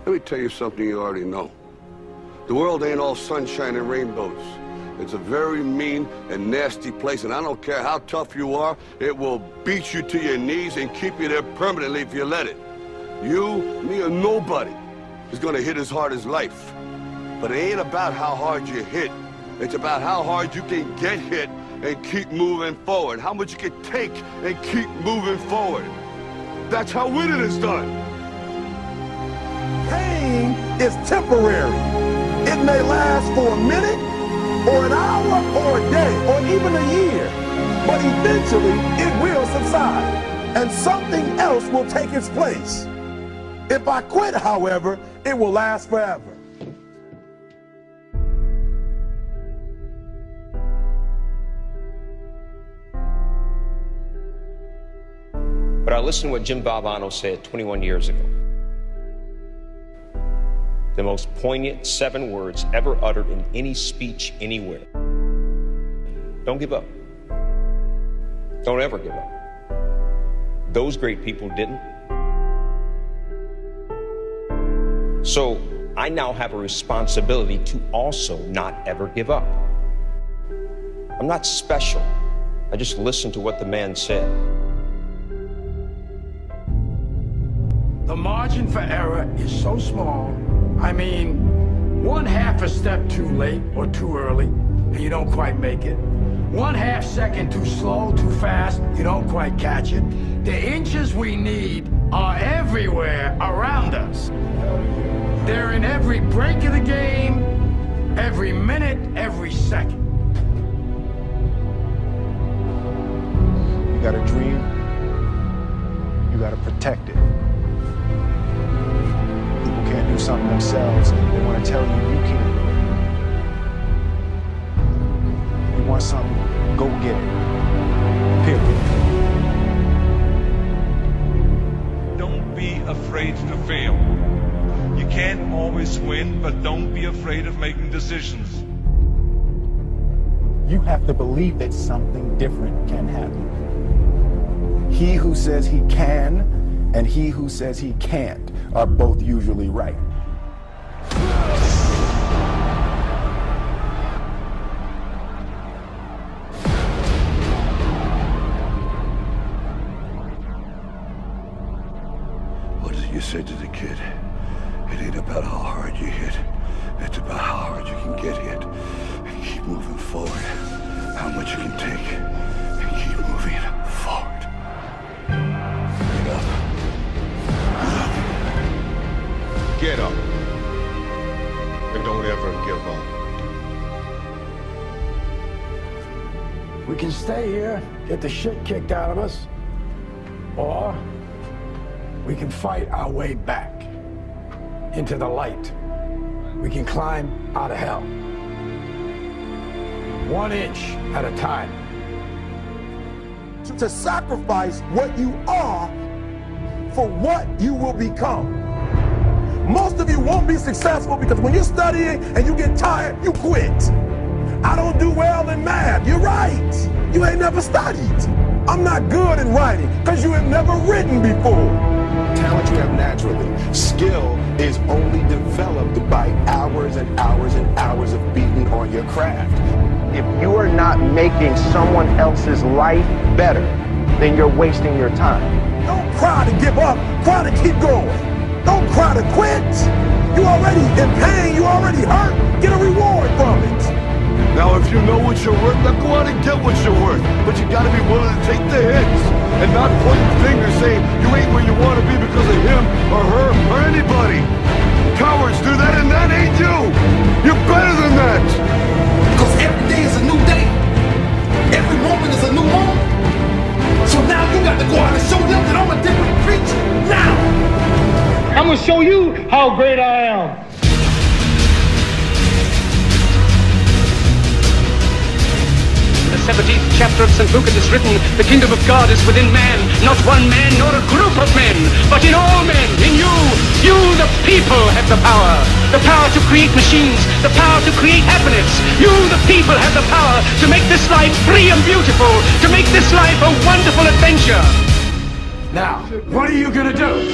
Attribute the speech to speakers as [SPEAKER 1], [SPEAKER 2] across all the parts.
[SPEAKER 1] Let me tell you something you already know. The world ain't all sunshine and rainbows. It's a very mean and nasty place, and I don't care how tough you are, it will beat you to your knees and keep you there permanently if you let it. You, me, or nobody is gonna hit as hard as life. But it ain't about how hard you hit. It's about how hard you can get hit and keep moving forward. How much you can take and keep moving forward. That's how winning is done.
[SPEAKER 2] Pain is temporary. It may last for a minute, or an hour, or a day, or even a year. But eventually, it will subside, and something else will take its place. If I quit, however, it will last forever.
[SPEAKER 3] But I listened to what Jim Valvano said 21 years ago. The most poignant 7 words ever uttered in any speech anywhere. Don't give up. Don't ever give up. Those great people didn't. So I now have a responsibility to also not ever give up. I'm not special. I just listened to what the man said.
[SPEAKER 4] The margin for error is so small. I mean, 1/2 a step too late or too early, and you don't quite make it. 1/2 second too slow, too fast, you don't quite catch it. The inches we need are everywhere around us. They're in every break of the game, every minute, every second.
[SPEAKER 5] You got a dream, you got to protect it. People can't do something themselves, they want to tell you you can't do it. You want something, go get it. Period.
[SPEAKER 6] Don't be afraid to fail. You can't always win, but don't be afraid of making decisions.
[SPEAKER 5] You have to believe that something different can happen. He who says he can and he who says he can't are both usually right.
[SPEAKER 1] What did you say to the kid? It ain't about how hard you hit. It's about how hard you can get hit and keep moving forward. How much you can take and keep moving forward. Get up.
[SPEAKER 7] Get up. And don't ever give up.
[SPEAKER 4] We can stay here, get the shit kicked out of us, or we can fight our way back into the light. We can climb out of hell. 1 inch at a time.
[SPEAKER 2] To sacrifice what you are for what you will become. Most of you won't be successful because when you're studying and you get tired, you quit. I don't do well in math. You're right. You ain't never studied. I'm not good in writing because you have never written before.
[SPEAKER 5] Talent you have naturally. Skill is only developed by hours and hours and hours of beating on your craft. If you are not making someone else's life better, then you're wasting your time.
[SPEAKER 2] Don't cry to give up, cry to keep going. Don't cry to quit. You already in pain, you already hurt. Get a reward from it.
[SPEAKER 1] Now if you know what you're worth, now go out and get what you're worth. But you gotta be willing to take the hits and not point fingers saying you ain't where you wanna be because of him or her or anybody. Cowards do that and that ain't you. You're better than that.
[SPEAKER 2] Because every day is a new day. Every moment is a new moment. So now you got to go out and show them that I'm a different creature. Now!
[SPEAKER 8] I'm going to show you how great I am.
[SPEAKER 9] In the 17th chapter of St. Luke it is written, the kingdom of God is within man, not one man nor a group of men, but in all men, in you. You, the people, have the power to create machines, the power to create happiness. You, the people, have the power to make this life free and beautiful, to make this life a wonderful adventure.
[SPEAKER 4] Now, what are you gonna do?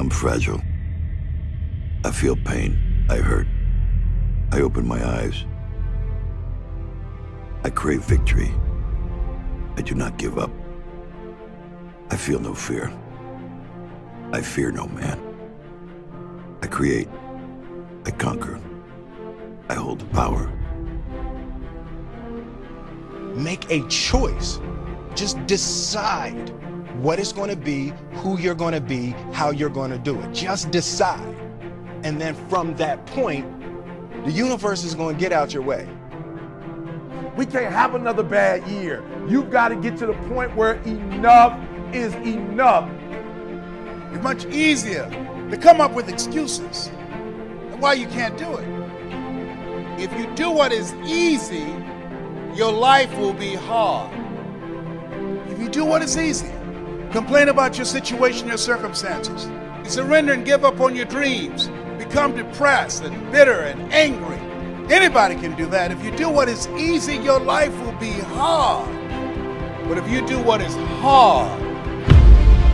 [SPEAKER 10] I'm fragile. I feel pain. I hurt. I open my eyes. I crave victory. I do not give up. I feel no fear. I fear no man. I create. I conquer. I hold the power.
[SPEAKER 11] Make a choice. Just decide what it's going to be, who you're going to be, how you're going to do it. Just decide. And then from that point, the universe is going to get out your way.
[SPEAKER 2] We can't have another bad year. You've got to get to the point where enough is enough.
[SPEAKER 12] It's much easier to come up with excuses and why you can't do it. If you do what is easy, your life will be hard. If you do what is easy, complain about your situation, your circumstances, you surrender and give up on your dreams, become depressed and bitter and angry. Anybody can do that. If you do what is easy, your life will be hard. But if you do what is hard,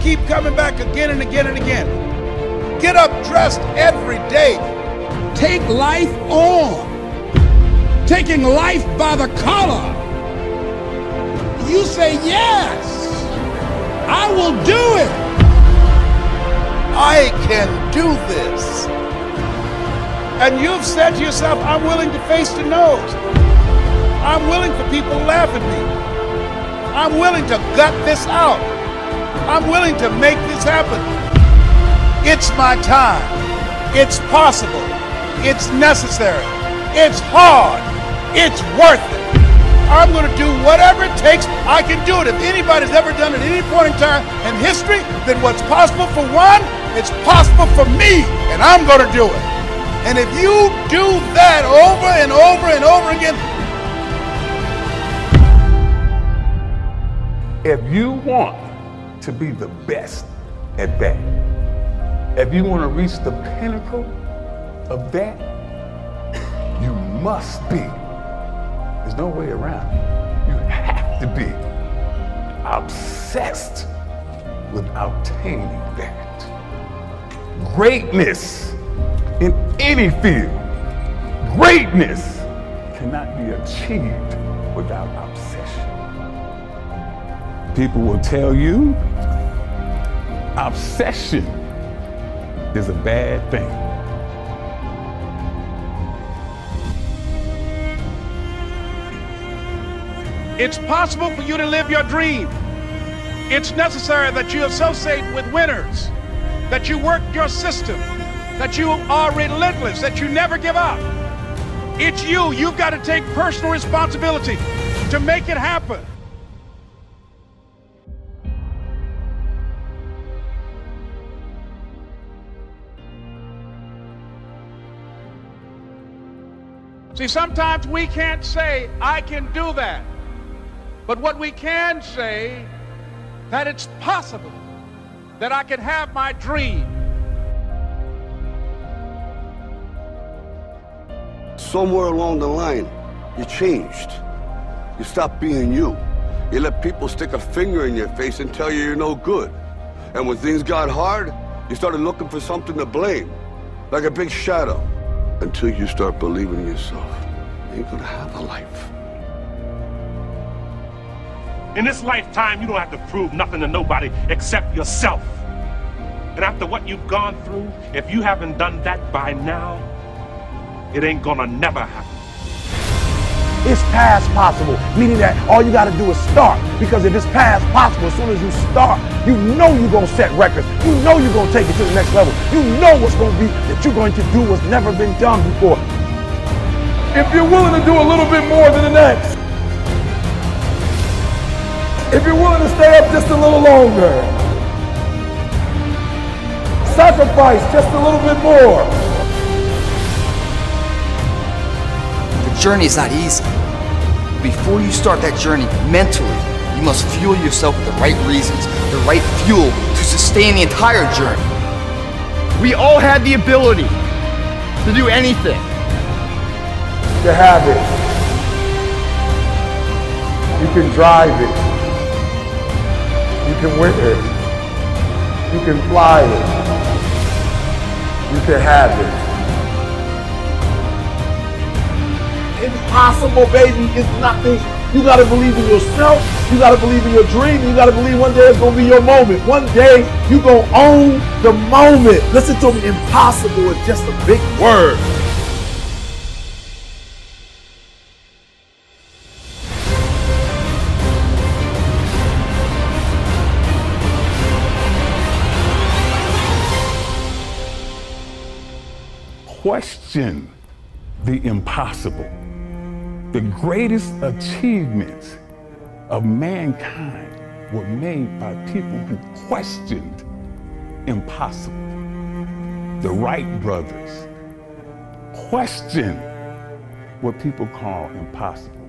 [SPEAKER 12] keep coming back again and again and again. Get up dressed every day.
[SPEAKER 4] Take life on. Taking life by the collar. You say, yes, I will do it.
[SPEAKER 12] I can do this. And you've said to yourself, I'm willing to face the no's. I'm willing for people to laugh at me. I'm willing to gut this out. I'm willing to make this happen. It's my time. It's possible. It's necessary. It's hard. It's worth it. I'm going to do whatever it takes. I can do it. If anybody's ever done it at any point in time in history, then what's possible for one, it's possible for me, and I'm going to do it. And if you do that over and over and over again,
[SPEAKER 2] if you want to be the best at that, if you want to reach the pinnacle of that, you must be. There's no way around it. You have to be obsessed with obtaining that. Greatness in any field, greatness cannot be achieved without obsession. People will tell you obsession is a bad thing.
[SPEAKER 12] it's possible for you to live your dream. It's necessary that you associate with winners, that you work your system, that you are relentless, that you never give up. It's you. You've got to take personal responsibility to make it happen. See, sometimes we can't say, I can do that. But what we can say, that it's possible that I can have my dream.
[SPEAKER 1] Somewhere along the line, you changed. You stopped being you. You let people stick a finger in your face and tell you you're no good. And when things got hard, you started looking for something to blame, like a big shadow. Until you start believing in yourself, you ain't gonna have a life.
[SPEAKER 13] In this lifetime, you don't have to prove nothing to nobody except yourself. And after what you've gone through, if you haven't done that by now, it ain't gonna never happen.
[SPEAKER 2] It's past possible, meaning that all you gotta do is start. Because if it's past possible, as soon as you start, you know you're gonna set records. You know you're gonna take it to the next level. You know what's gonna be that you're going to do what's never been done before. If you're willing to do a little bit more than the next, if you're willing to stay up just a little longer, sacrifice just a little bit more.
[SPEAKER 14] The journey is not easy. Before you start that journey mentally, you must fuel yourself with the right reasons, the right fuel to sustain the entire journey. We all have the ability to do anything.
[SPEAKER 2] You have it. You can drive it. You can win it. You can fly it. You can have it. Impossible, baby, is nothing. You gotta believe in yourself. You gotta believe in your dream. You gotta believe one day it's gonna be your moment. One day you gonna own the moment. Listen to me, impossible is just a big word.
[SPEAKER 15] Question the impossible. The greatest achievements of mankind were made by people who questioned impossible. The Wright brothers questioned what people call impossible.